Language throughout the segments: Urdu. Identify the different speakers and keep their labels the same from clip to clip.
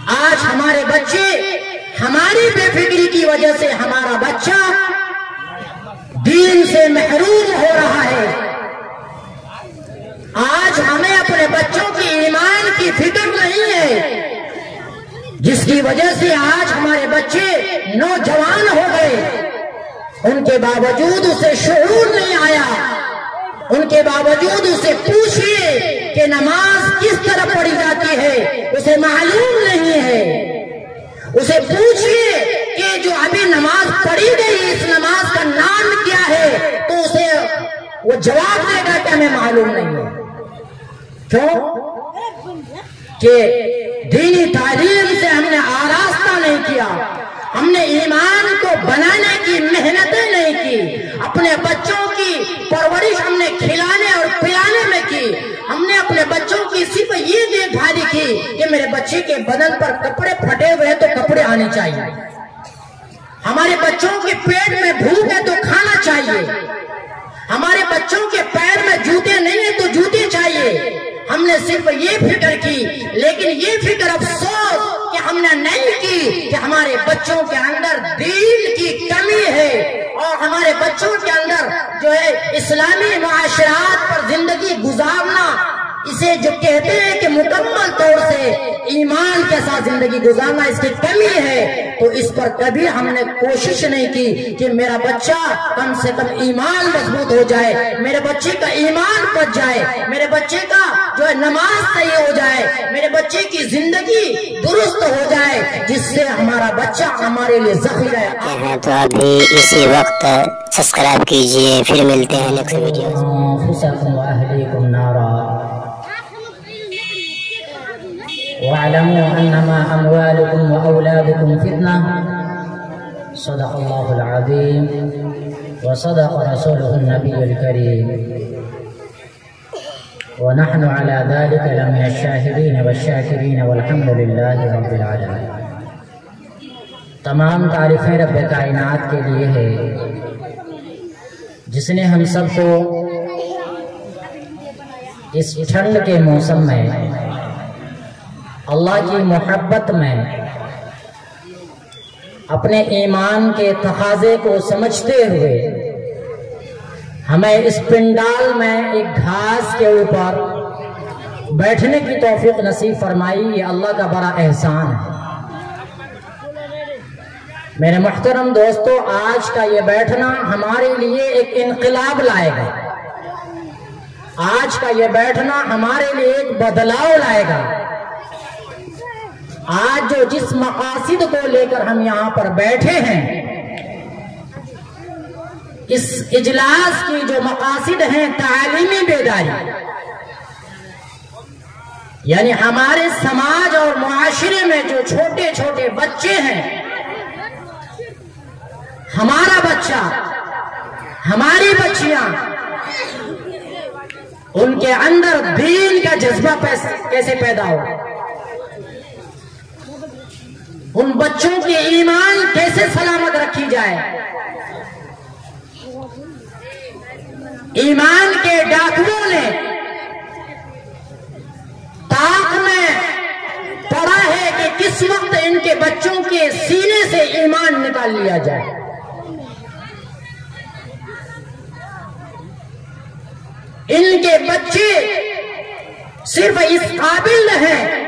Speaker 1: آج ہمارے بچے ہماری بے فکری کی وجہ سے ہمارا بچہ دین سے محروم ہو رہا ہے۔ آج ہمیں اپنے بچوں کی ایمان کی فکر نہیں ہے، جس کی وجہ سے آج ہمارے بچے نوجوان ہو گئے، ان کے باوجود اسے شعور نہیں آیا۔ ان کے باوجود اسے پوچھئے کہ نماز کس طرح پڑھی جاتی ہے، اسے معلوم نہیں ہے۔ اسے پوچھئے کہ جو ابھی نماز پڑھی گئی اس نماز کا نام کیا ہے، تو اسے وہ جواب دے گا کہ ہمیں معلوم نہیں ہے۔ کیوں؟ کہ دینی تعلیم سے ہم نے آراستہ نہیں کیا، ہم نے ایمان کو بنانے کی محنتیں نہیں کی، اپنے بچوں کی پرورش ہم نے کھلانے اور پلانے میں کی۔ ہم نے اپنے بچوں کی صرف یہ دیکھ بھالی کی کہ میرے بچے کے بدن پر کپڑے پھٹے ہوئے تو کپڑے آنے چاہیے، ہمارے بچوں کے پیٹ میں بھوک ہے تو کھانا چاہیے، ہمارے بچوں کے پیر میں جوتے نہیں ہیں تو جوتے چاہیے۔ ہم نے صرف یہ فکر کی، لیکن یہ فکر افسوس کہ ہم نے نہیں کی کہ ہمارے بچوں کے اندر دین کی کمی ہے، اور ہمارے بچوں کے اندر جو ہے اسلامی معاشرات پر زندگی گزارنا، اسے جو کہتے ہیں کہ مکمل طور سے ایمان کے ساتھ زندگی گزارنا، اس کی کمی ہے۔ تو اس پر کبھی ہم نے کوشش نہیں کی کہ میرا بچہ کم سے کم ایمان مضبوط ہو جائے، میرے بچے کا ایمان بچ جائے، میرے بچے کا جو ہے نماز صحیح ہو جائے، میرے بچے کی زندگی درست ہو جائے، جس سے ہمارا بچہ ہمارے لیے ذخیرہ ہے۔
Speaker 2: تو ابھی اسی وقت سبسکرائب کیجئے، پھر ملتے ہیں نیکسٹ ویڈیو۔
Speaker 3: واعلموا انما اموالكم واولادكم فتنه صدق الله العظيم وصدق رسوله النبي الكريم ونحن على ذلك لمن الشاهدين والشاكرين والحمد لله رب العالمين۔ تمام تعریفیں رب کائنات کے لیے ہے، جس نے ہم سب کو اس ٹھنڈ کے موسم میں اللہ کی محبت میں اپنے ایمان کے تقاضے کو سمجھتے ہوئے ہمیں اس پنڈال میں ایک گھاس کے اوپر بیٹھنے کی توفیق نصیب فرمائی، یہ اللہ کا بڑا احسان ہے۔ میرے محترم دوستو، آج کا یہ بیٹھنا ہمارے لیے ایک انقلاب لائے گا، آج کا یہ بیٹھنا ہمارے لیے ایک بدلاؤ لائے گا۔ آج جو جس مقاصد کو لے کر ہم یہاں پر بیٹھے ہیں، اس اجلاس کی جو مقاصد ہیں تعلیمی بیداری، یعنی ہمارے سماج اور معاشرے میں جو چھوٹے چھوٹے بچے ہیں، ہمارا بچہ، ہماری بچیاں، ان کے اندر دین کا جذبہ کیسے پیدا ہو، ان بچوں کی ایمان کیسے سلامت رکھی جائے۔ ایمان کے ڈاکوؤں نے تاک میں پڑا ہے کہ کس وقت ان کے بچوں کے سینے سے ایمان نکال لیا جائے۔ ان کے بچے صرف اس قابل ہیں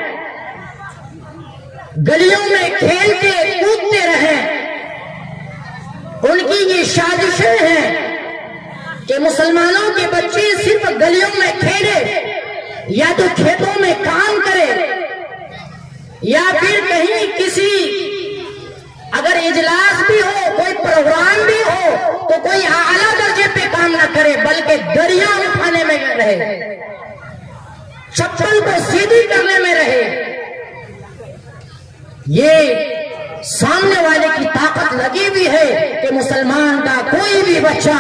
Speaker 3: گلیوں میں کھیلتے کودتے رہیں۔ ان کی یہ سازشیں ہیں کہ مسلمانوں کے بچے صرف گلیوں میں کھیلے، یا تو کھیتوں میں کام کرے، یا پھر کہیں کسی اگر اجلاس بھی ہو، کوئی پروگرام بھی ہو، تو کوئی اعلیٰ درجے پہ کام نہ کرے، بلکہ دریا اٹھانے میں رہے، چپل کو سیدھی کرنے میں رہے۔ یہ سامنے والے کی طاقت لگی ہوئی ہے کہ مسلمان کا کوئی بھی بچہ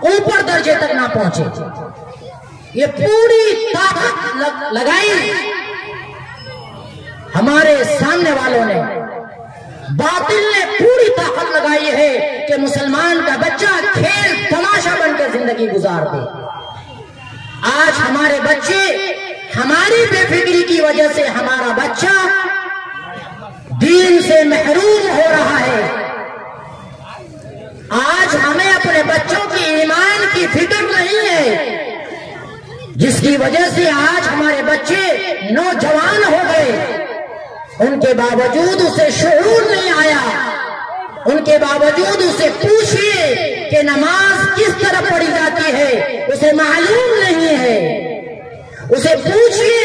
Speaker 3: اوپر درجے تک نہ پہنچے۔ یہ پوری طاقت لگائی ہمارے سامنے والوں نے، باطل نے پوری طاقت لگائی ہے کہ مسلمان کا بچہ کھیل تماشا بن کر زندگی گزار دے۔ آج ہمارے بچے، ہماری بے فکری کی وجہ سے ہمارا بچہ
Speaker 1: سے محروم ہو رہا ہے۔ آج ہمیں اپنے بچوں کی ایمان کی فکر نہیں ہے، جس کی وجہ سے آج ہمارے بچے نوجوان ہو گئے، ان کے باوجود اسے شعور نہیں آیا۔ ان کے باوجود اسے پوچھئے کہ نماز کس طرح پڑھی جاتی ہے، اسے معلوم نہیں ہے۔ اسے پوچھئے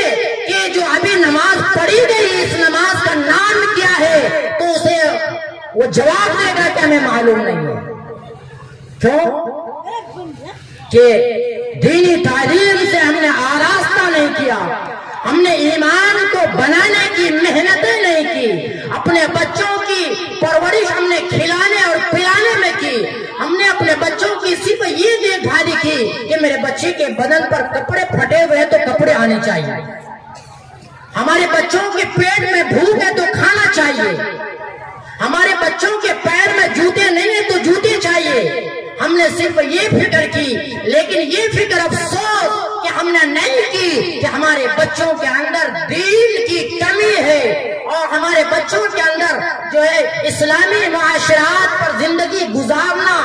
Speaker 1: کہ جو ابھی نماز پڑھی گئی اس نماز کا نام کیا ہے، تو اسے وہ جواب دے گا کہ ہمیں معلوم نہیں ہے۔ کیوں؟ کہ دینی تعلیم سے ہم نے آراستہ نہیں کیا، ہم نے ایمان کو بنانے کی محنتیں نہیں کی، اپنے بچوں کی پرورش ہم نے کھلانے اور پلانے میں کی۔ ہم نے اپنے بچوں کی صرف یہ دیکھ بھالی کی کہ میرے بچے کے بدن پر کپڑے پھٹے ہوئے تو کپڑے آنے چاہیے، ہمارے بچوں کے پیٹ میں بھوک ہے تو کھانا چاہیے، ہمارے بچوں کے پیر میں جوتے نہیں ہیں تو جوتے چاہیے۔ ہم نے صرف یہ فکر کی، لیکن یہ فکر افسوس کہ ہم نے نہیں کی کہ ہمارے بچوں کے اندر دین کی کمی ہے، اور ہمارے بچوں کے اندر جو ہے اسلامی معاشرات پر زندگی گزارنا،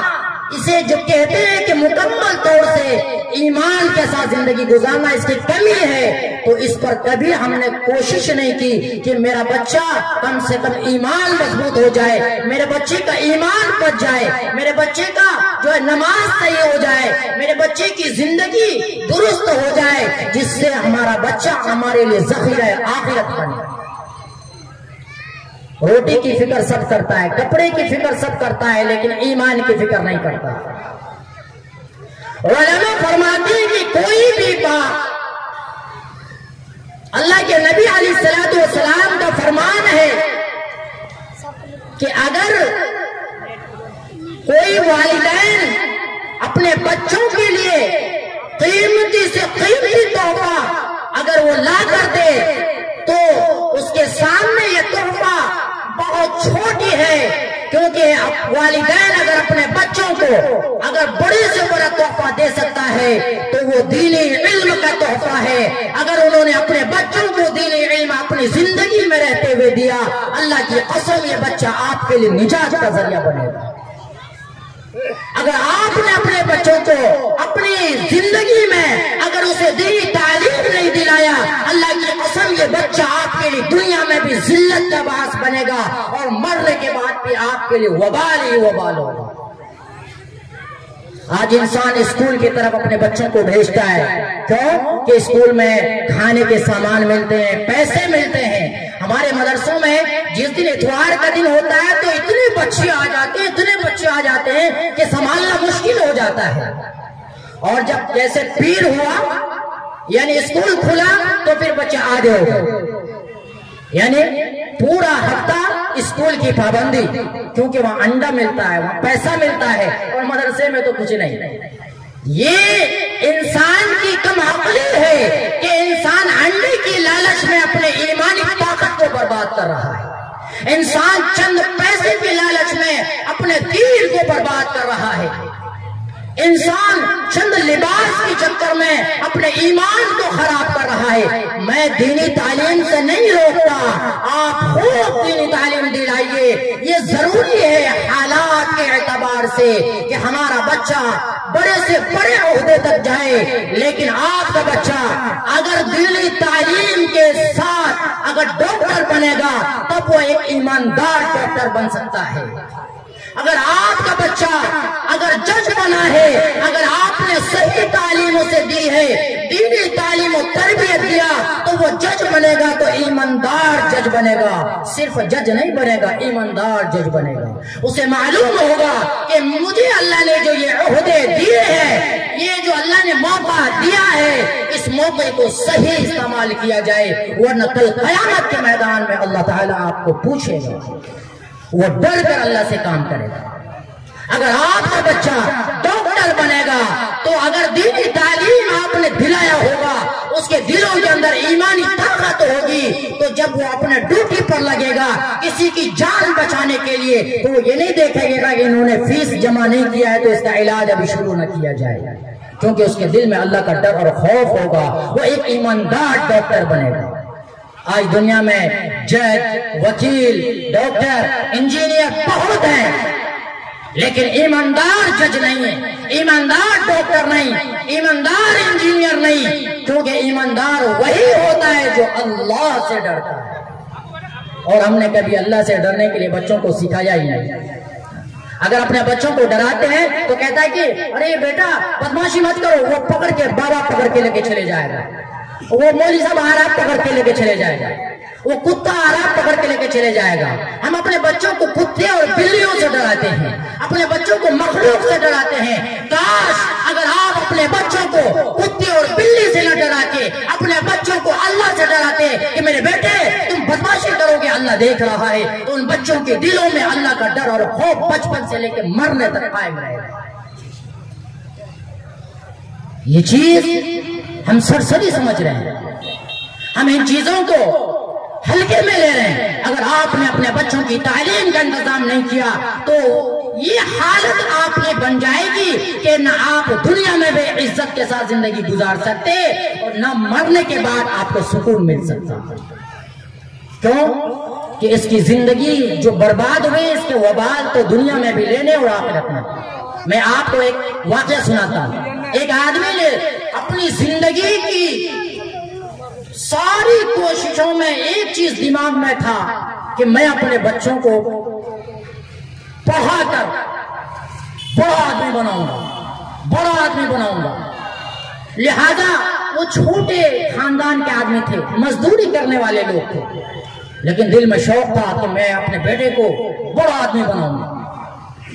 Speaker 1: اسے جو کہتے ہیں کہ مکمل طور سے ایمان کے ساتھ زندگی گزارنا، اس کی کمی ہے۔ تو اس پر کبھی ہم نے کوشش نہیں کی کہ میرا بچہ کم سے کم ایمان مضبوط ہو جائے، میرے بچے کا ایمان بچ جائے، میرے بچے کا جو ہے نماز صحیح ہو جائے، میرے بچے کی زندگی درست ہو جائے، جس سے ہمارا بچہ ہمارے لیے ذخیرہ آخرت بنے۔ روٹی کی فکر سب کرتا ہے، کپڑے کی فکر سب کرتا ہے، لیکن ایمان کی فکر نہیں کرتا۔ علماء فرماتے ہیں کہ کوئی بھی بات، اللہ کے نبی علیہ الصلوۃ والسلام کا فرمان ہے کہ اگر کوئی والدین اپنے بچوں کے لیے قیمتی سے قیمتی تحفہ اگر وہ لا کر دے تو اس کے سامنے یہ تحفہ بہت چھوٹی ہے، کیونکہ والدین اگر اپنے بچوں کو اگر بڑے سے بڑا تحفہ دے سکتا ہے تو وہ دینی علم کا تحفہ ہے۔ اگر انہوں نے اپنے بچوں کو دینی علم اپنی زندگی میں رہتے ہوئے دیا، اللہ کی قسم یہ بچہ آپ کے لیے نجات کا ذریعہ بنے گا۔ اگر آپ نے اپنے بچوں کو اپنی زندگی میں اگر اسے دینی تعلیم نہیں دلایا، اللہ کی قسم یہ بچہ آپ کے لیے دنیا میں بھی ذلت کا باعث بنے گا، اور مرنے کے بعد بھی آپ کے لیے وبال ہی وبال ہوگا۔ آج انسان اسکول کی طرف اپنے بچوں کو بھیجتا ہے، کیوں کہ اسکول میں کھانے کے سامان ملتے ہیں، پیسے ملتے ہیں۔ ہمارے مدرسوں میں جس دن اتوار کا دن ہوتا ہے تو اتنے بچے آ جاتے ہیں، اتنے بچے آ جاتے ہیں کہ سنبھالنا مشکل ہو جاتا ہے۔ اور جب جیسے پیر ہوا یعنی اسکول کھلا تو پھر بچے آدھے ہو گئے، یعنی پورا ہفتہ اسکول کی پابندی، کیونکہ وہاں انڈا ملتا ہے، وہاں پیسہ ملتا ہے، اور مدرسے میں تو کچھ نہیں۔ یہ انسان کی کم عقلی ہے کہ انسان انڈے کی لالچ میں اپنے ایمانی طاقت کو برباد کر رہا ہے، انسان چند پیسے کی لالچ میں اپنے دین کو برباد کر رہا ہے، انسان چند لباس کے چکر میں اپنے ایمان کو خراب کر رہا ہے۔ میں دینی تعلیم سے نہیں روکتا، آپ خوب دینی تعلیم دلائیے، یہ ضروری ہے حالات کے اعتبار سے کہ ہمارا بچہ بڑے سے بڑے عہدے تک جائے، لیکن آپ کا بچہ اگر دینی تعلیم کے ساتھ اگر ڈاکٹر بنے گا تب وہ ایک ایماندار ڈاکٹر بن سکتا ہے۔ اگر آپ کا بچہ اگر جج بنا ہے، اگر آپ نے صحیح تعلیم اسے دی ہے، دینی تعلیم و تربیت دیا، تو وہ جج بنے گا تو ایماندار جج بنے گا، صرف جج نہیں بنے گا، ایماندار جج بنے گا۔ اسے معلوم ہوگا کہ مجھے اللہ نے جو یہ عہدے دیے ہیں، یہ جو اللہ نے موقع دیا ہے، اس موقع کو صحیح استعمال کیا جائے، ورنہ کل قیامت کے میدان میں اللہ تعالیٰ آپ کو پوچھے گا، وہ ڈر کر اللہ سے کام کرے گا۔ اگر آپ کا بچہ ڈاکٹر بنے گا تو اگر دینی تعلیم آپ نے دلایا ہوگا، اس کے دلوں کے اندر ایمانی طاقت ہوگی، تو جب وہ اپنے ڈیوٹی پر لگے گا کسی کی جان بچانے کے لیے تو وہ یہ نہیں دیکھے گا کہ انہوں نے فیس جمع نہیں کیا ہے تو اس کا علاج ابھی شروع نہ کیا جائے، کیونکہ اس کے دل میں اللہ کا ڈر اور خوف ہوگا، وہ ایک ایماندار ڈاکٹر بنے گا۔ آج دنیا میں جج، وکیل، ڈاکٹر، انجینئر بہت ہیں، لیکن ایماندار جج نہیں ہے، ایماندار ڈاکٹر نہیں، ایماندار انجینئر نہیں، کیونکہ ایماندار وہی ہوتا ہے جو اللہ سے ڈرتا ہے۔ اور ہم نے کبھی اللہ سے ڈرنے کے لیے بچوں کو سکھایا ہی نہیں۔ اگر اپنے بچوں کو ڈراتے ہیں تو کہتا ہے کہ ارے بیٹا بدماشی مت کرو، وہ پکڑ کے بابا پکڑ کے لے کے چلے جائے گا، وہ مولوی صاحب آراب پکڑ کے لے کے چلے جائے گا، وہ کتا آراب پکڑ کے لے کے چلے جائے گا۔ ہم اپنے بچوں کو کتے اور بلیوں سے ڈراتے ہیں، اپنے بچوں کو مخلوق سے ڈراتے ہیں۔ کاش اگر آپ اپنے بچوں کو کتے اور بلی سے نہ ڈرا کے اپنے بچوں کو اللہ سے ڈراتے کہ میرے بیٹے تم بدماشی کرو گے، اللہ دیکھ رہا ہے، تو ان بچوں کے دلوں میں اللہ کا ڈر اور خوف بچپن سے لے کے مرنے تک قائم رہے گا۔ یہ چیز ہم سرسری سمجھ رہے ہیں، ہم ان چیزوں کو ہلکے میں لے رہے ہیں۔ اگر آپ نے اپنے بچوں کی تعلیم کا انتظام نہیں کیا تو یہ حالت آپ کی بن جائے گی کہ نہ آپ دنیا میں بے عزت کے ساتھ زندگی گزار سکتے اور نہ مرنے کے بعد آپ کو سکون مل سکتا۔ کیوں کہ اس کی زندگی جو برباد ہوئی، اس کے وبال تو دنیا میں بھی لینے اور آخرت میں۔ میں آپ کو ایک واقعہ سناتا ہوں۔ ایک آدمی نے اپنی زندگی کی ساری کوششوں میں ایک چیز دماغ میں تھا کہ میں اپنے بچوں کو پڑھا کر بڑا آدمی بناؤں گا، بڑا آدمی بناؤں گا۔ لہذا وہ چھوٹے خاندان کے آدمی تھے، مزدوری کرنے والے لوگ تھے، لیکن دل میں شوق تھا کہ میں اپنے بیٹے کو بڑا آدمی بناؤں گا۔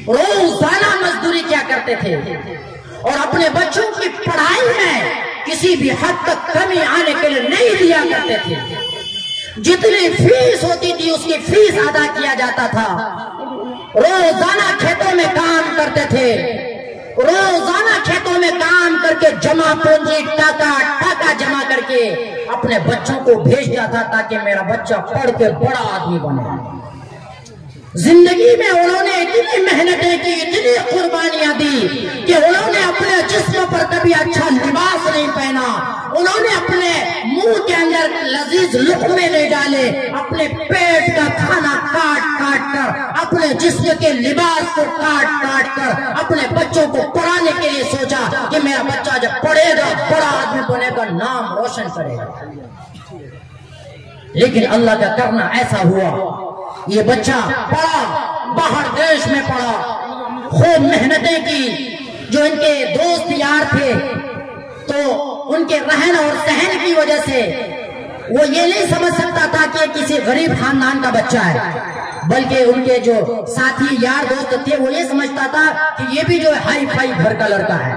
Speaker 1: روزانہ مزدوری کیا کرتے تھے اور اپنے بچوں کی پڑھائی میں کسی بھی حد تک کمی آنے کے لیے نہیں دیا کرتے تھے۔ جتنی فیس ہوتی تھی اس کی فیس ادا کیا جاتا تھا۔ روزانہ کھیتوں میں کام کرتے تھے، روزانہ کھیتوں میں کام کر کے جمع پونجی ٹاکا جمع کر کے اپنے بچوں کو بھیجتا تھا تاکہ میرا بچہ پڑھ کے بڑا آدمی بنے۔ زندگی میں انہوں نے اتنی محنتیں کی، اتنی قربانیاں دی کہ انہوں نے اپنے جسم پر کبھی اچھا لباس نہیں پہنا، انہوں نے اپنے منہ کے اندر لذیذ لقمے نہیں ڈالے، اپنے پیٹ کا کھانا کاٹ کر، اپنے جسم کے لباس کو کاٹ کر اپنے بچوں کو پڑھانے کے لیے سوچا کہ میرا بچہ جب پڑھے گا بڑا آدمی بنے گا، نام روشن کرے گا۔ لیکن اللہ کا کرنا ایسا ہوا، یہ بچہ پڑھا، باہر دیش میں پڑھا، خوب محنتیں کی۔ جو ان کے دوست یار تھے تو ان کے رہن اور سہن کی وجہ سے وہ یہ نہیں سمجھ سکتا تھا کہ کسی غریب خاندان کا بچہ ہے، بلکہ ان کے جو ساتھی یار دوست تھے وہ یہ سمجھتا تھا کہ یہ بھی جو ہائی فائی گھر کا لڑکا ہے۔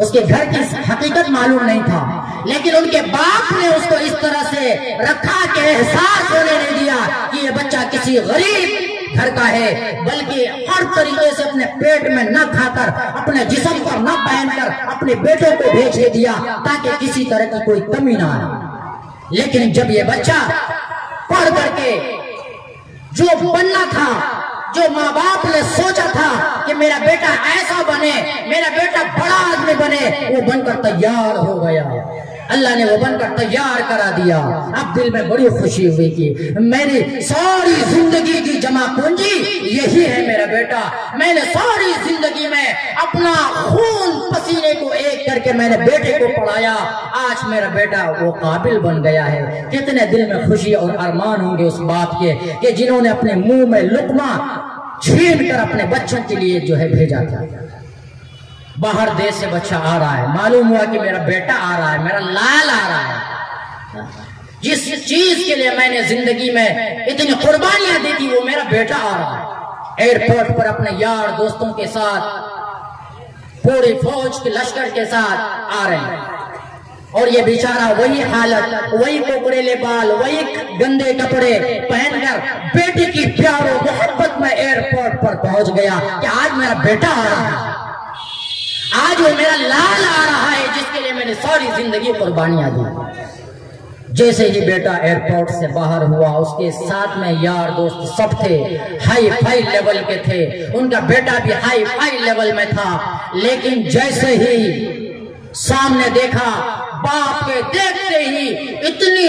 Speaker 1: اس کے گھر کی حقیقت معلوم نہیں تھا، لیکن ان کے باپ نے اس کو اس طرح سے رکھا کہ احساس ہونے نہیں دیا کہ یہ بچہ کسی غریب گھر کا ہے، بلکہ ہر طریقے سے اپنے پیٹ میں نہ کھا کر، اپنے جسم پر نہ پہن کر اپنے بیٹوں کو بھیج دیا تاکہ کسی طرح کی کوئی کمی نہ آئے۔ لیکن جب یہ بچہ پڑھ کر کے جو بننا تھا، جو ماں باپ نے سوچا تھا کہ میرا بیٹا ایسا بنے، میرا بیٹا بڑا آدمی بنے، وہ بن کر تیار ہو گیا۔ اللہ نے وہ بن کر تیار کرا دیا۔ اب دل میں بڑی خوشی ہوئی کہ میری ساری زندگی کی جمع پونجی یہی ہے میرا بیٹا۔ میں نے ساری زندگی میں اپنا خون پسینے کو ایک کر کے میں نے بیٹے کو پڑھایا، آج میرا بیٹا وہ قابل بن گیا ہے۔ کتنے دل میں خوشی اور ارمان ہوں گے اس بات کے کہ جنہوں نے اپنے منہ میں لقمہ چھین کر اپنے بچوں کے لیے جو ہے بھیجا تھا۔ باہر دیش سے بچہ آ رہا ہے، معلوم ہوا کہ میرا بیٹا آ رہا ہے، میرا لال آ رہا ہے۔ جس چیز کے لیے میں نے زندگی میں اتنی قربانیاں دی تھی وہ میرا بیٹا آ رہا ہے۔ ایئرپورٹ پر اپنے یار دوستوں کے ساتھ، پوری فوج کے لشکر کے ساتھ آ رہے ہیں، اور یہ بیچارہ وہی حالت، وہی کوکڑیلے بال، وہی گندے کپڑے پہن کر بیٹی کی پیار و محبت میں ایئرپورٹ پر پہنچ گیا کہ آج میرا بیٹا آ رہا ہے، آج وہ میرا لال آ رہا ہے جس کے لیے میں نے ساری زندگی قربانیاں دی۔ جیسے ہی بیٹا ایئرپورٹ سے باہر ہوا، اس کے ساتھ میں یار دوست سب تھے، ہائی فائی لیول کے تھے، ان کا بیٹا بھی ہائی فائی لیول میں تھا، لیکن جیسے ہی سامنے دیکھا باپ کے دیکھتے ہی اتنی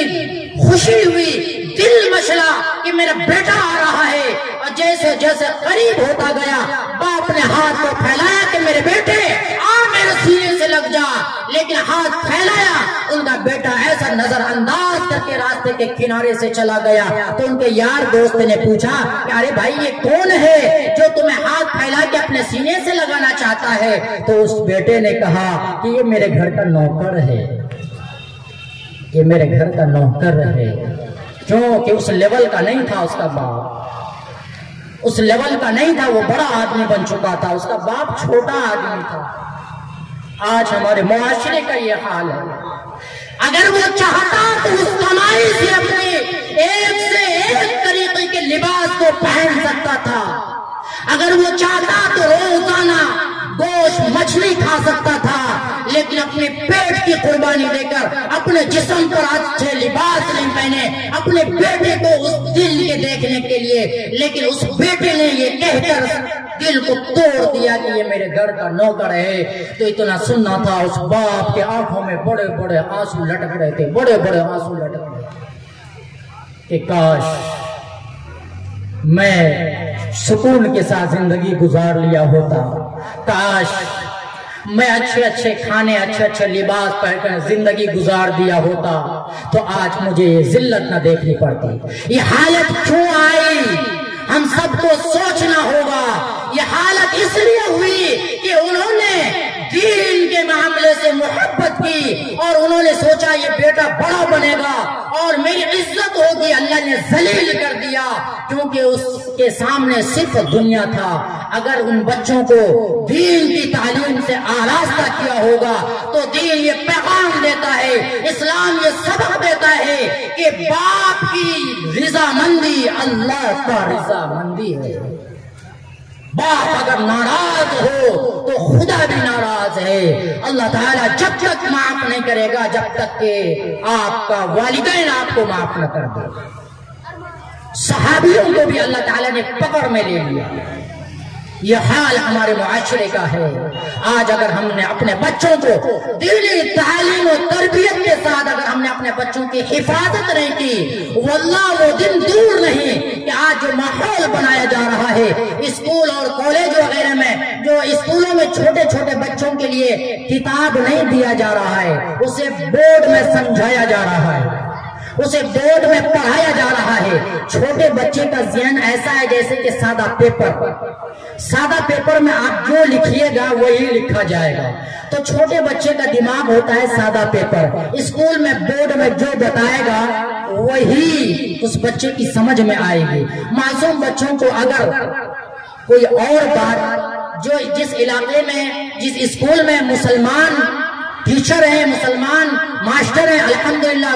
Speaker 1: خوشی ہوئی، دل مچلا کہ میرا بیٹا آ رہا ہے، اور جیسے جیسے قریب ہوتا گیا باپ نے ہاتھ کو پھیلایا کہ میرے بیٹے آ میرے سینے سے لگ جا، لیکن ہاتھ پھیلایا، ان کا بیٹا ایسا نظر انداز کر کے راستے کے کنارے سے چلا گیا۔ تو ان کے یار دوست نے پوچھا کہ ارے بھائی یہ کون ہے جو تمہیں ہاتھ پھیلا کے اپنے سینے سے لگانا چاہتا ہے؟ تو اس بیٹے نے کہا کہ یہ میرے گھر کا نوکر ہے، یہ میرے گھر کا نوکر ہے، کیونکہ اس لیول کا نہیں تھا اس کا باپ، اس لیول کا نہیں تھا، وہ بڑا آدمی بن چکا تھا، اس کا باپ چھوٹا آدمی تھا۔ آج ہمارے معاشرے کا یہ حال ہے، اگر وہ چاہتا تو اس کمائی سے اپنے ایک سے ایک طریقے کے لباس کو پہن سکتا تھا، اگر وہ چاہتا تو روزانہ گوشت مچھلی کھا سکتا تھا، لیکن اپنے پیٹ کی قربانی دے کر اپنے جسم پر اچھے لباس نہیں پہنے اپنے بیٹے کو اس دل کے دیکھنے کے لیے، لیکن اس بیٹے نے یہ کہہ کر دل کو توڑ دیا کہ یہ میرے گھر کا نوکر ہے۔ تو اتنا سننا تھا، اس باپ کے آنکھوں میں بڑے بڑے آنسو لٹک رہے تھے، بڑے بڑے آنسو لٹک رہے تھے کہ کاش میں سکون کے ساتھ زندگی گزار لیا ہوتا، کاش میں اچھے اچھے کھانے اچھے اچھے لباس پہن کر زندگی گزار دیا ہوتا تو آج مجھے یہ ذلت نہ دیکھنی پڑتی۔ یہ حالت کیوں آئی ہم سب کو سوچنا ہوگا۔ یہ حالت اس لیے ہوئی کہ انہوں نے دین کے معاملے سے محبت کی اور انہوں نے سوچا یہ بیٹا بڑا بنے گا اور میری عزت ہوگی، اللہ نے ذلیل کر دیا کیونکہ اس کے سامنے صرف دنیا تھا۔ اگر ان بچوں کو دین کی تعلیم سے آراستہ کیا ہوگا تو دین یہ پیغام دیتا ہے، اسلام یہ سبق دیتا ہے کہ باپ کی رضامندی اللہ کا رضامندی ہے۔ باپ اگر ناراض ہو تو خدا بھی ناراض ہے۔ اللہ تعالیٰ جب تک معاف نہیں کرے گا جب تک کہ آپ کا والدین آپ کو معاف نہ کر دے۔ صحابیوں کو بھی اللہ تعالیٰ نے پکڑ میں لے لیا۔ یہ حال ہمارے معاشرے کا ہے۔ آج اگر ہم نے اپنے بچوں کو دینی تعلیم و تربیت کے ساتھ اگر ہم نے اپنے بچوں کی حفاظت نہیں کی، واللہ وہ دن دور نہیں کہ آج جو ماحول بنایا جا رہا ہے اسکول اور کالج وغیرہ میں، جو اسکولوں میں چھوٹے چھوٹے بچوں کے لیے کتاب نہیں دیا جا رہا ہے، اسے بورڈ میں سمجھایا جا رہا ہے، اسے بورڈ میں پڑھایا جا رہا ہے۔ چھوٹے بچے کا ذہن ایسا ہے جیسے کہ سادہ پیپر میں آپ جو لکھیے گا وہی لکھا جائے گا۔ تو چھوٹے بچے کا دماغ ہوتا ہے سادہ پیپر، اسکول میں بورڈ میں جو بتائے گا وہی اس بچے کی سمجھ میں آئے گی۔ معصوم بچوں کو اگر کوئی اور بات، جو جس علاقے میں جس اسکول میں مسلمان ٹیچر ہیں، مسلمان ماسٹر ہیں، الحمدللہ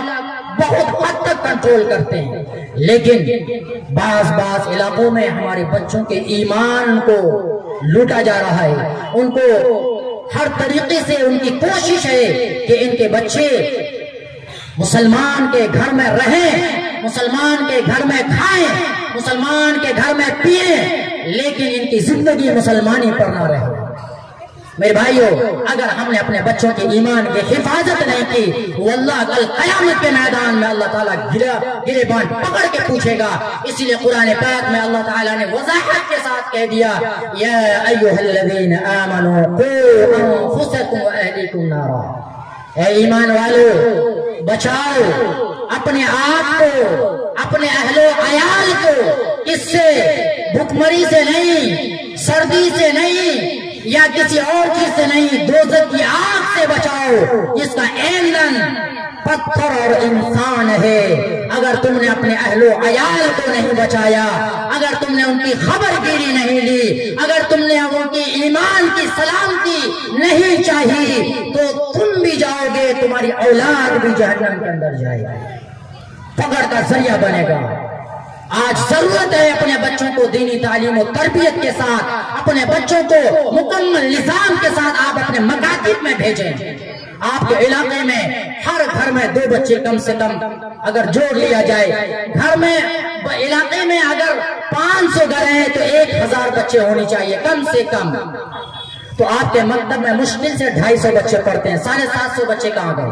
Speaker 1: بہت حد تک کنٹرول کرتے ہیں، لیکن بعض علاقوں میں ہمارے بچوں کے ایمان کو لوٹا جا رہا ہے۔ ان کو ہر طریقے سے ان کی کوشش ہے کہ ان کے بچے مسلمان کے گھر میں رہیں، مسلمان کے گھر میں کھائیں، مسلمان کے گھر میں پئیں، لیکن ان کی زندگی مسلمانی پر نہ رہے۔ میرے بھائیو، اگر ہم نے اپنے بچوں کے ایمان کی حفاظت نہیں کی، واللہ کل قیامت کے میدان میں اللہ تعالیٰ گریبان پکڑ کے پوچھے گا۔ اسی لیے قرآن پاک میں اللہ تعالیٰ نے وضاحت کے ساتھ کہہ دیا، یا ایھا الذین آمنوا قوا انفسکم واہلیکم نارا، اے ایمان والو بچاؤ اپنے آپ کو، اپنے اہل و عیال کو، کس سے؟ بھوکمری سے نہیں، سردی سے نہیں، یا کسی اور چیز سے نہیں، دوزخ کی آگ سے بچاؤ جس کا ایندھن پتھر اور انسان ہے۔ اگر تم نے اپنے اہل و عیال کو نہیں بچایا، اگر تم نے ان کی خبر گیری نہیں لی، اگر تم نے ان کی ایمان کی سلامتی نہیں چاہی، تو تم بھی جاؤ گے، تمہاری اولاد بھی جہنم کے اندر جائے گی، پکڑ کا ذریعہ بنے گا۔ آج ضرورت ہے اپنے بچوں کو دینی تعلیم و تربیت کے ساتھ، اپنے بچوں کو مکمل نظام کے ساتھ آپ اپنے مکاتب میں بھیجیں۔ آپ کے علاقے میں ہر گھر میں 2 بچے کم سے کم اگر جوڑ لیا جائے، گھر میں علاقے میں اگر 500 گھر ہیں تو 1000 بچے ہونے چاہیے کم سے کم۔ تو آپ کے مکتب میں مشکل سے 250 بچے پڑھتے ہیں، 750 بچے کہاں گئے؟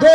Speaker 1: 2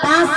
Speaker 1: 5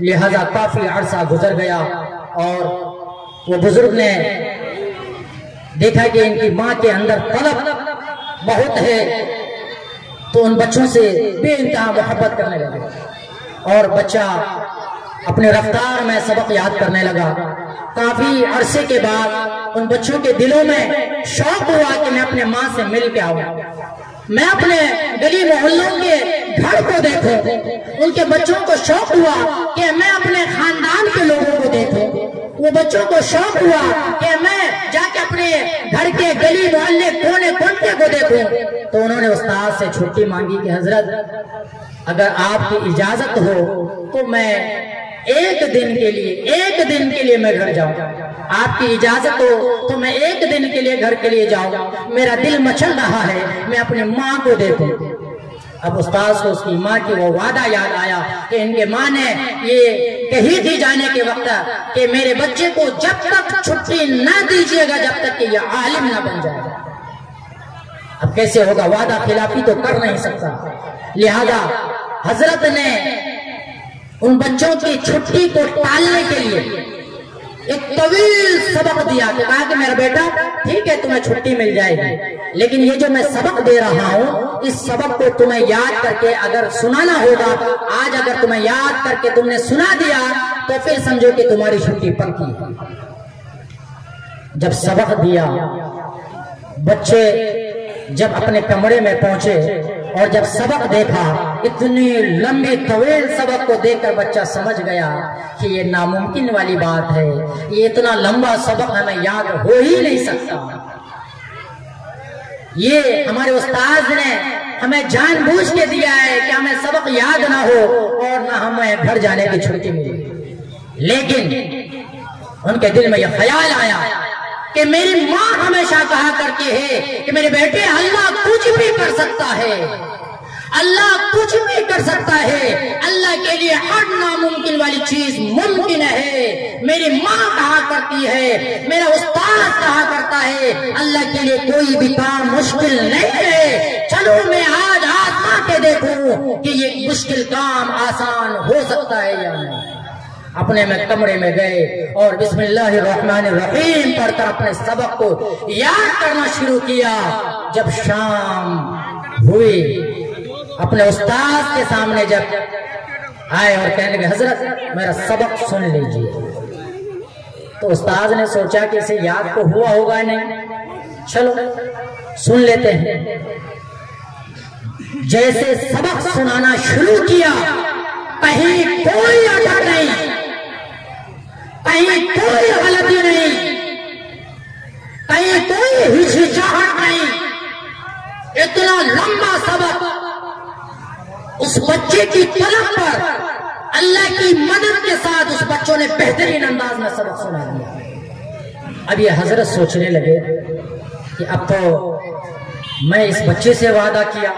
Speaker 1: لہذا کافی عرصہ گزر گیا اور وہ بزرگ نے دیکھا کہ ان کی ماں کے اندر طلب بہت ہے، تو ان بچوں سے بے انتہا محبت کرنے لگے اور بچہ اپنے رفتار میں سبق یاد کرنے لگا۔ کافی عرصے کے بعد ان بچوں کے دلوں میں شوق ہوا کہ میں اپنے ماں سے مل کے آؤں، میں اپنے گلی محلوں کے گھر کو دیکھوں۔ ان کے بچوں کو شوق ہوا کہ میں اپنے خاندان کے لوگوں کو دیکھوں، وہ بچوں کو شوق ہوا کہ میں جا کے اپنے گھر کے گلی محلے کونے کونے کو دیکھوں۔ تو انہوں نے استاد سے چھٹی مانگی کہ حضرت اگر آپ کی اجازت ہو تو میں ایک دن کے لیے میں گھر جاؤں، آپ کی اجازت ہو تو میں ایک دن کے لیے گھر کے لیے جاؤں، میرا دل مچل رہا ہے، میں اپنے ماں کو دیکھوں۔ اب استاذ کو اس کی ماں کی وہ وعدہ یاد آیا کہ ان کے ماں نے یہ کہی تھی جانے کے وقت کہ میرے بچے کو جب تک چھٹی نہ دیجیے گا جب تک کہ یہ عالم نہ بن جائے گا۔ اب کیسے ہوگا، وعدہ خلافی تو کر نہیں سکتا، لہذا حضرت نے ان بچوں کی چھٹی کو ٹالنے کے لیے ایک طویل سبق دیا کہ کہا کہ میرا بیٹا ٹھیک ہے تمہیں چھٹی مل جائے گی، لیکن یہ جو میں سبق دے رہا ہوں اس سبق کو تمہیں یاد کر کے اگر سنانا ہوگا، آج اگر تمہیں یاد کر کے تم نے سنا دیا تو پھر سمجھو کہ تمہاری چھٹی پکی ہے۔ جب سبق دیا، بچے جب اپنے کمرے میں پہنچے اور جب سبق دیکھا، اتنی لمبی طویل سبق کو دیکھ کر بچہ سمجھ گیا کہ یہ ناممکن والی بات ہے، یہ اتنا لمبا سبق ہمیں یاد ہو ہی نہیں سکتا۔ یہ ہمارے استاذ نے ہمیں جان بوجھ کے دیا ہے کہ ہمیں سبق یاد نہ ہو اور نہ ہمیں گھر جانے کی چھٹی ملی، لیکن ان کے دل میں یہ خیال آیا کہ میری ماں ہمیشہ کہا کرتی ہے کہ میرے بیٹے اللہ کچھ بھی کر سکتا ہے، اللہ کچھ بھی کر سکتا ہے، اللہ کے لیے ہر ناممکن والی چیز ممکن ہے۔ میری ماں کہا کرتی ہے، میرا استاد کہا کرتا ہے اللہ کے لیے کوئی بھی کام مشکل نہیں ہے، چلو میں آج آزما کے دیکھوں کہ یہ مشکل کام آسان ہو سکتا ہے یا نہیں۔ اپنے میں کمرے میں گئے اور بسم اللہ الرحمن الرحیم پڑھ کر اپنے سبق کو یاد کرنا شروع کیا۔ جب شام ہوئی اپنے استاد کے سامنے جب آئے اور کہنے لگے حضرت میرا سبق سن لیجئے، تو استاد نے سوچا کہ اسے یاد کو ہوا ہوگا نہیں، چلو سن لیتے ہیں۔ جیسے سبق سنانا شروع کیا، کہیں کوئی اٹک نہیں، کہیں کوئی غلطی نہیں، کہیں کوئی ہچکچاہٹ نہیں، اتنا لمبا سبق اس بچے کی طلب پر اللہ کی مدد کے ساتھ اس بچوں نے بہترین انداز میں سبق سنا دیا۔ اب یہ حضرت سوچنے لگے کہ اب تو میں اس بچے سے وعدہ کیا،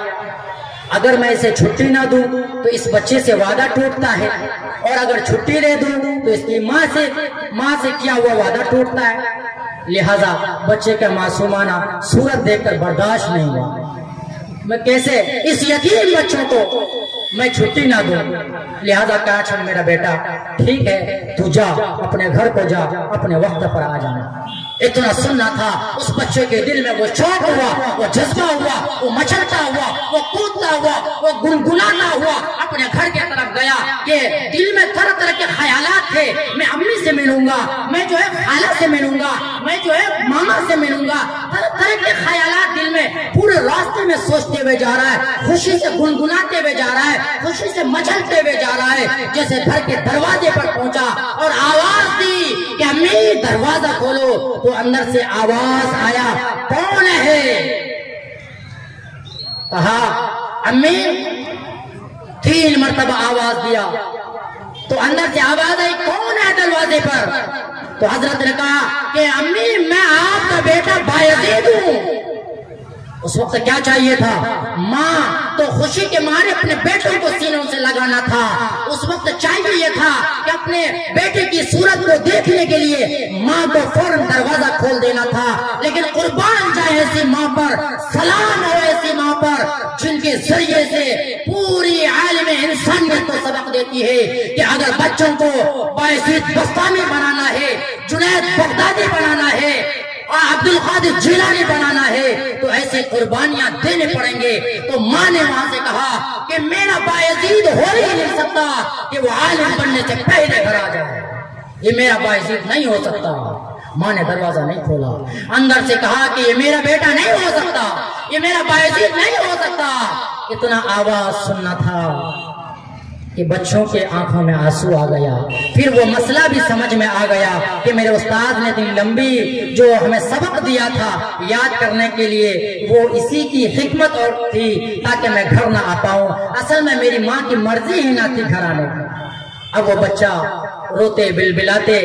Speaker 1: اگر میں اسے چھٹی نہ دوں تو اس بچے سے وعدہ ٹوٹتا ہے، اور اگر چھٹی دے دوں تو اس کی ماں سے کیا ہوا وعدہ ٹوٹتا ہے، لہذا بچے کا معصومانہ صورت دیکھ کر برداشت نہیں ہوا۔ میں کیسے اس یتیم بچوں کو میں چھٹی نہ دوں، لہذا کہا اچھا میرا بیٹا ٹھیک ہے تو جا اپنے گھر کو جا، اپنے وقت پر آ جانا۔ اتنا سننا تھا، اس بچے کے دل میں وہ شوق ہوا، وہ جذبہ ہوا، وہ مچلتا ہوا، وہ کودتا ہوا، وہ گنگناتا ہوا اپنے گھر کے طرف گیا کہ دل میں طرح طرح کے خیالات تھے، میں امی سے ملوں گا، میں جو ہے خالہ سے ملوں گا، میں جو ہے ماما سے ملوں گا، طرح طرح کے خیالات دل میں پورے راستے میں سوچتے ہوئے جا رہا ہے، خوشی سے گنگناتے ہوئے جا رہا ہے، خوشی سے مچلتے ہوئے جا رہا ہے۔ جیسے گھر کے دروازے پر پہنچا اور آواز دی کہ امی دروازہ کھولو، تو اندر سے آواز آیا کون ہے؟ کہا امی، 3 مرتبہ آواز دیا تو اندر سے آواز آئی کون ہے دروازے پر؟ تو حضرت نے کہا کہ امی میں آپ کا بیٹا بایزید ہوں۔ اس وقت کیا چاہیے تھا؟ ماں تو خوشی کے مارے اپنے بیٹوں کو سینوں سے لگانا تھا، اس وقت چاہیے یہ تھا کہ اپنے بیٹے کی صورت کو دیکھنے کے لیے ماں کو فوراً دروازہ کھول دینا تھا، لیکن قربان جائے ایسی ماں پر، سلام ہو ایسی ماں پر جن کے ذریعے سے پوری عالم انسانیت کو سبق دیتی چکی ہے کہ اگر بچوں کو بایزید بستامی بنانا ہے، جنید بغدادی بنانا ہے اور عبد القادر جیلانی بنانا ہے تو ایسی قربانیاں دینے پڑیں گے۔ تو ماں نے وہاں سے کہا کہ میرا بایزید ہو ہی نہیں سکتا کہ وہ عالم بننے سے پہلے گھر آ جائے، یہ میرا بایزید نہیں ہو سکتا۔ ماں نے دروازہ نہیں کھولا، اندر سے کہا کہ یہ میرا بیٹا نہیں ہو سکتا، یہ میرا بایزید نہیں ہو سکتا۔ اتنا آواز سننا تھا کہ بچوں کے آنکھوں میں آنسو آ گیا۔ پھر وہ مسئلہ بھی سمجھ میں آ گیا کہ میرے استاد نے اتنی لمبی جو ہمیں سبق دیا تھا یاد کرنے کے لیے، وہ اسی کی حکمت اور تھی تاکہ میں گھر نہ آ پاؤں، اصل میں میری ماں کی مرضی ہی نہ تھی گھر آنے کی۔ اب وہ بچہ روتے بلبلاتے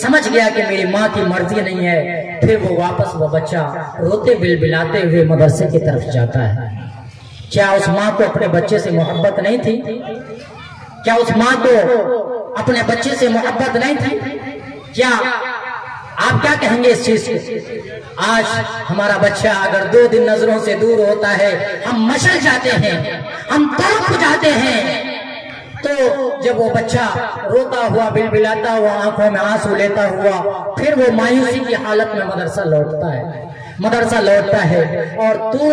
Speaker 1: سمجھ گیا کہ میری ماں کی مرضی نہیں ہے، پھر وہ واپس وہ بچہ روتے بلبلاتے ہوئے مدرسے کی طرف جاتا ہے۔ کیا اس ماں کو اپنے بچے سے محبت نہیں تھی؟ کیا اس ماں کو اپنے بچے سے محبت نہیں تھی؟ کیا آپ کیا کہیں گے اس چیز کو؟ آج ہمارا بچہ اگر 2 دن نظروں سے دور ہوتا ہے ہم مشل جاتے ہیں، ہم تڑپ جاتے ہیں۔ تو جب وہ بچہ روتا ہوا بلبلاتا ہوا آنکھوں میں آنسو لیتا ہوا پھر وہ مایوسی کی حالت میں مدرسہ لوٹتا ہے اور تو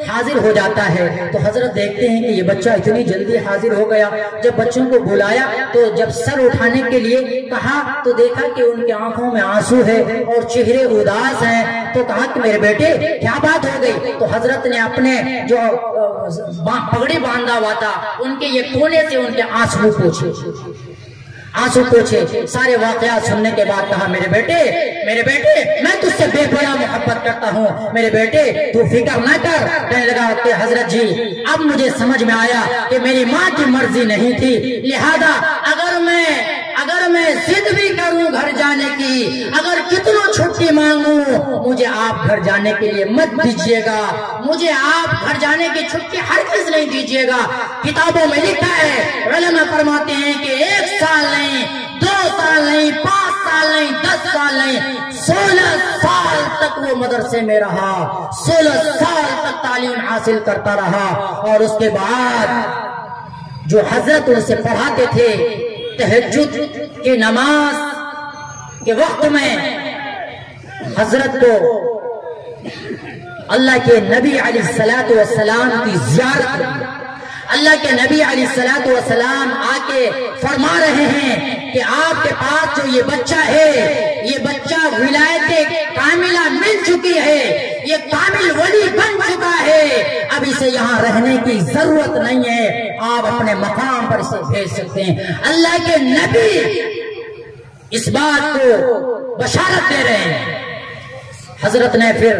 Speaker 1: حاضر ہو جاتا ہے، تو حضرت دیکھتے ہیں کہ یہ بچہ اتنی جلدی حاضر ہو گیا۔ جب بچوں کو بلایا تو جب سر اٹھانے کے لیے کہا تو دیکھا کہ ان کے آنکھوں میں آنسو ہے اور چہرے اداس ہیں، تو کہا کہ میرے بیٹے کیا بات ہو گئی؟ تو حضرت نے اپنے جو پگڑی باندھا ہوا تھا ان کے یہ کونے سے ان کے آنسو پوچھے۔ سارے واقعات سننے کے بعد کہا میرے بیٹے میں تجھ سے بے پناہ محبت کرتا ہوں، میرے بیٹے تو فکر نہ کر۔ کہنے لگا کہ حضرت جی اب مجھے سمجھ میں آیا کہ میری ماں کی مرضی نہیں تھی، لہذا اگر میں ضد بھی کروں گھر جانے کی، اگر کتنا چھٹی مانگوں، مجھے آپ گھر جانے کے لیے مت دیجیے گا، مجھے آپ گھر جانے کی چھٹی ہرگز نہیں دیجیے گا۔ کتابوں میں لکھا ہے، علماء فرماتے ہیں کہ 1 سال نہیں، 2 سال نہیں، 5 سال نہیں، 10 سال نہیں، 16 سال تک وہ مدرسے میں رہا، 16 سال تک تعلیم حاصل کرتا رہا۔ اور اس کے بعد جو حضرت ان سے پڑھاتے تھے تہجد کی نماز کے وقت میں حضرت کو اللہ کے نبی علیہ السلام کی زیارت، اللہ کے نبی علیہ السلام آ کے فرما رہے ہیں کہ آپ کے پاس جو یہ بچہ ہے، یہ بچہ ولایت کاملہ مل چکی ہے، یہ کامل ولی بن چکا ہے، اب اسے یہاں رہنے کی ضرورت نہیں ہے، آپ اپنے مقام پر اسے بھیج سکتے ہیں۔ اللہ کے نبی اس بات کو بشارت دے رہے ہیں۔ حضرت نے پھر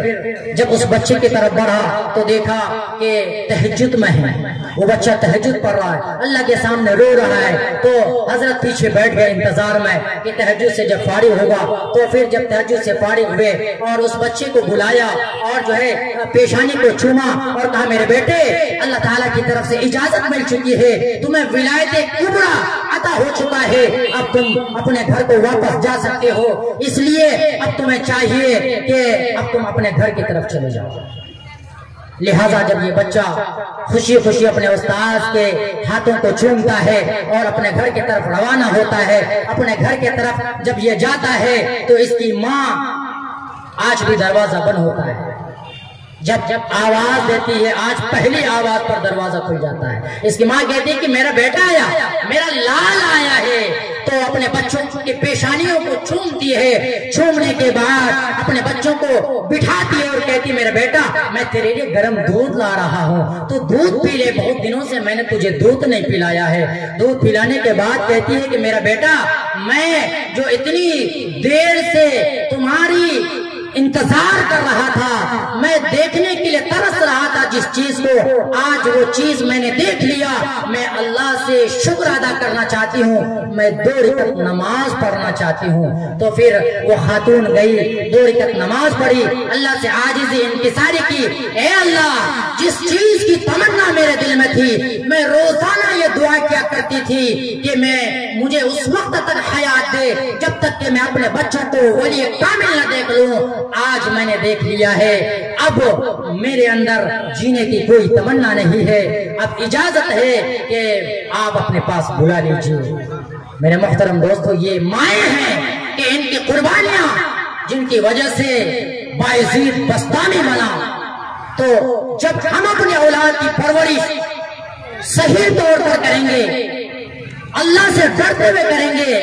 Speaker 1: جب اس بچے کی طرف بڑھا تو دیکھا کہ تہجد میں ہے، وہ بچہ تہجد پڑھ رہا ہے، اللہ کے سامنے رو رہا ہے۔ تو حضرت پیچھے بیٹھ گئے انتظار میں کہ تہجد سے جب فارغ ہوگا، تو پھر جب تہجد سے فارغ ہوئے اور اس بچے کو بلایا اور جو ہے پیشانی کو چوما اور کہا میرے بیٹے اللہ تعالیٰ کی طرف سے اجازت مل چکی ہے، تمہیں ولایت کبریٰ عطا ہو چکا ہے، اب تم اپنے گھر کو واپس جا سکتے ہو، اس لیے اب تمہیں چاہیے کہ اب تم اپنے گھر کی طرف چلے جاؤ۔ لہذا جب یہ بچہ خوشی خوشی اپنے استاد کے ہاتھوں کو چومتا ہے اور اپنے گھر کی طرف روانہ ہوتا ہے، اپنے گھر کی طرف جب یہ جاتا ہے تو اس کی ماں آج بھی دروازہ بند ہوتا ہے، جب آواز دیتی ہے آج پہلی آواز پر دروازہ کھل جاتا ہے۔ اس کی ماں کہتی ہے کہ میرا بیٹا آیا، میرا لال آیا ہے، تو اپنے بچوں کی پیشانیوں کو چومتی ہے، چومنے کے بعد اپنے بچوں کو بٹھاتی ہے اور کہتی میرا بیٹا میں تیرے لیے گرم دودھ لا رہا ہوں، تو دودھ پی لے، بہت دنوں سے میں نے تجھے دودھ نہیں پلایا ہے۔ دودھ پلانے کے بعد کہتی ہے کہ میرا بیٹا میں جو اتنی دیر سے تمہاری انتظار کر رہا تھا، میں دیکھنے کے لیے ترس رہا تھا جس چیز کو، آج وہ چیز میں نے دیکھ لیا، میں اللہ سے شکر ادا کرنا چاہتی ہوں، میں 2 رکعت نماز پڑھنا چاہتی ہوں۔ تو پھر وہ خاتون گئی، 2 رکعت نماز پڑھی، اللہ سے عاجزی انکساری کی، اے اللہ جس چیز کی تمنا میرے دل میں تھی، میں روزانہ یہ دعا کیا کرتی تھی کہ مجھے اس وقت تک حیات دے جب تک کہ میں اپنے بچوں کو ولی کامل نہ دیکھ لوں، آج میں نے دیکھ لیا ہے، اب میرے اندر جینے کی کوئی تمنا نہیں ہے، اب اجازت ہے کہ آپ اپنے پاس بلا لیجیے۔ میرے محترم دوستو، یہ مائیں ہیں کہ ان کی قربانیاں جن کی وجہ سے بایزید بستامی بنا، تو جب ہم اپنے اولاد کی پرورش صحیح طور پر کریں گے، اللہ سے ڈرتے ہوئے کریں گے،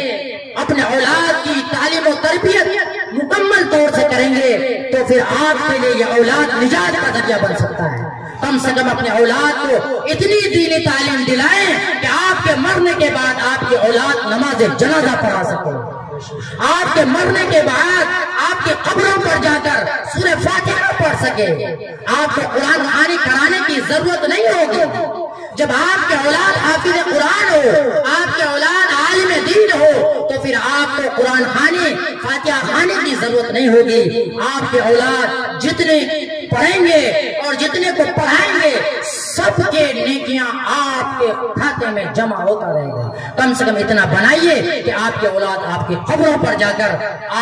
Speaker 1: اپنے اولاد کی تعلیم و تربیت مکمل طور سے کریں گے، تو پھر آپ کے لیے یہ اولاد نجات کا ذریعہ بن سکتا ہے۔ کم سے کم اپنے اولاد کو اتنی دینی تعلیم دلائیں کہ آپ کے مرنے کے بعد آپ کی اولاد نماز جنازہ پڑھا سکے، آپ کے مرنے کے بعد آپ کی قبروں پر جا کر سورہ فاتحہ پڑھ سکے، آپ کو قرآن خوانی کرانے کی ضرورت نہیں ہوگی۔ جب آپ کے اولاد حافظ قرآن ہو، آپ کے اولاد عالم دین ہو، تو پھر آپ کو قرآن خوانی فاتحہ خوانی کی ضرورت نہیں ہوگی۔ آپ کے اولاد جتنے پڑھیں گے اور جتنے کو پڑھائیں گے، سب کے نیکیاں آپ کے کھاتے میں جمع ہوتا رہے گا۔ کم سے کم اتنا بنائیے کہ آپ کے اولاد آپ کی قبروں پر جا کر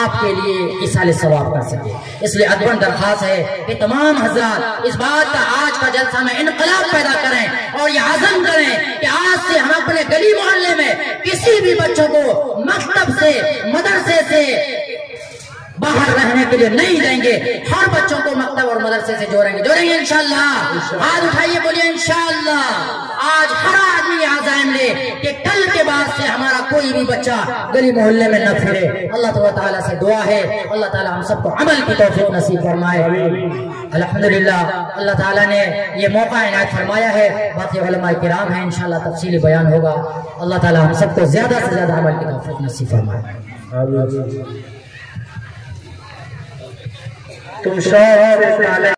Speaker 1: آپ کے لیے ایصال ثواب کر سکے۔ اس لیے ادباً درخواست ہے کہ تمام حضرات اس بات کا آج کا جلسہ میں انقلاب پیدا کریں اور یہ عزم کریں کہ آج سے ہم اپنے گلی محلے میں کسی بھی بچوں کو مکتب سے، مدرسے سے باہر رہنے کے لیے نہیں دیں گے، ہر بچوں کو مکتب اور مدرسے سے جوڑیں گے انشاءاللہ۔ ہاتھ اٹھائیے، بولیے انشاءاللہ۔ آج ہر آدمی یہ عزائم لے کہ کل کے بعد سے ہمارا کوئی بھی بچہ گلی محلے میں نہ پھرے۔ اللہ تعالیٰ سے دعا ہے اللہ تعالیٰ ہم سب کو عمل کی توفیق نصیب فرمائے۔ الحمدللہ اللہ تعالیٰ نے یہ موقع عنایت فرمایا ہے، باقی علماء کرام ہیں، انشاءاللہ تفصیلی بیان ہوگا۔ اللہ تعالیٰ ہم سب کو زیادہ سے زیادہ عمل کی توفیق نصیب فرمائے۔
Speaker 3: تم شوہر